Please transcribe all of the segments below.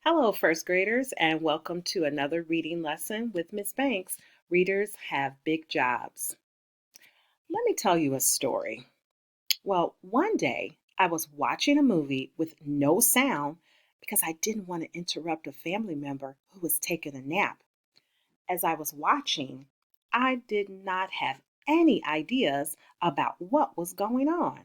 Hello, first graders, and welcome to another reading lesson with Miss Banks. Readers have big jobs. Let me tell you a story. Well, one day I was watching a movie with no sound because I didn't want to interrupt a family member who was taking a nap. As I was watching, I did not have any ideas about what was going on.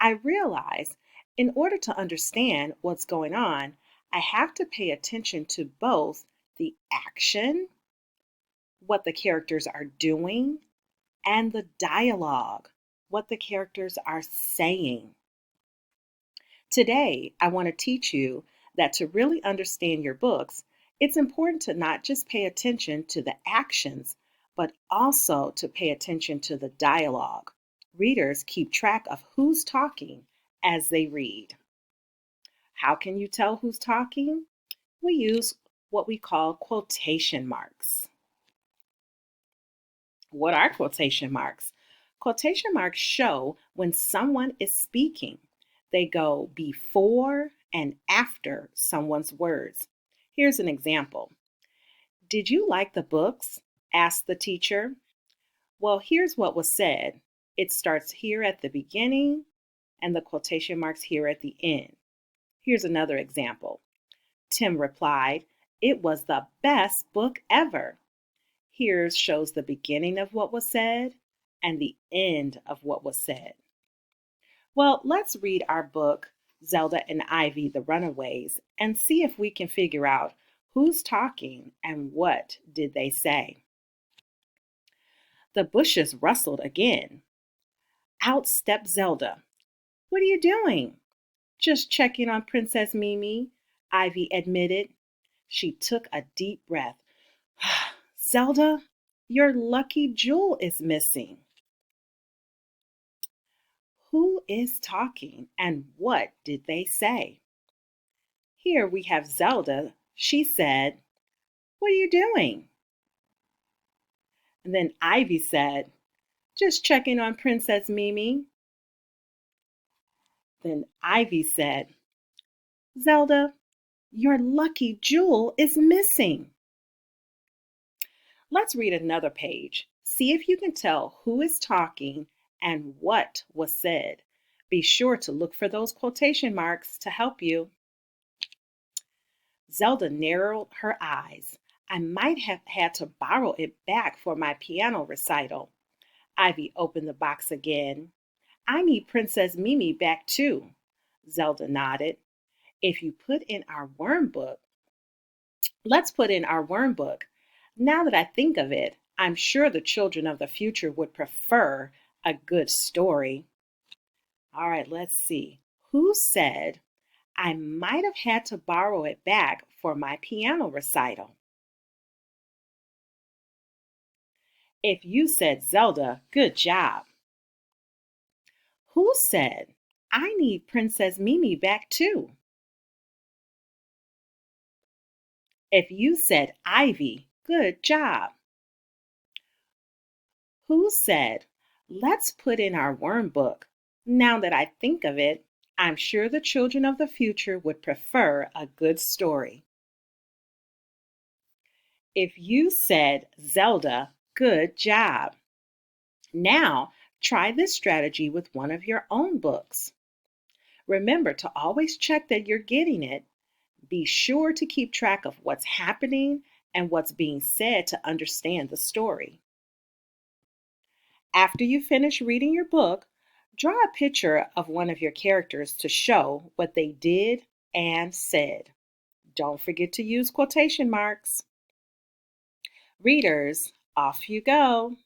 I realized in order to understand what's going on, I have to pay attention to both the action, what the characters are doing, and the dialogue, what the characters are saying. Today, I want to teach you that to really understand your books, it's important to not just pay attention to the actions, but also to pay attention to the dialogue. Readers keep track of who's talking as they read. How can you tell who's talking? We use what we call quotation marks. What are quotation marks? Quotation marks show when someone is speaking. They go before and after someone's words. Here's an example. Did you like the books? Asked the teacher. Well, here's what was said. It starts here at the beginning and the quotation marks here at the end. Here's another example. Tim replied, "It was the best book ever." Here shows the beginning of what was said and the end of what was said. Well, let's read our book, Zelda and Ivy, the Runaways, and see if we can figure out who's talking and what did they say. The bushes rustled again. Out stepped Zelda. "What are you doing?" "Just checking on Princess Mimi," Ivy admitted. She took a deep breath. "Zelda, your lucky jewel is missing." Who is talking and what did they say? Here we have Zelda. She said, "What are you doing?" And then Ivy said, "Just checking on Princess Mimi." Then Ivy said, "Zelda, your lucky jewel is missing." Let's read another page. See if you can tell who is talking and what was said. Be sure to look for those quotation marks to help you. Zelda narrowed her eyes. "I might have had to borrow it back for my piano recital." Ivy opened the box again. "I need Princess Mimi back too." Zelda nodded. If you put in our worm book, let's put in our worm book. Now that I think of it, I'm sure the children of the future would prefer a good story. All right, let's see. Who said, "I might have had to borrow it back for my piano recital"? If you said Zelda, good job. Who said, "I need Princess Mimi back too"? If you said Ivy, good job. Who said, "Let's put in our worm book"? Now that I think of it, I'm sure the children of the future would prefer a good story. If you said Zelda, good job. Now try this strategy with one of your own books. Remember to always check that you're getting it. Be sure to keep track of what's happening and what's being said to understand the story. After you finish reading your book, draw a picture of one of your characters to show what they did and said. Don't forget to use quotation marks. Readers, off you go.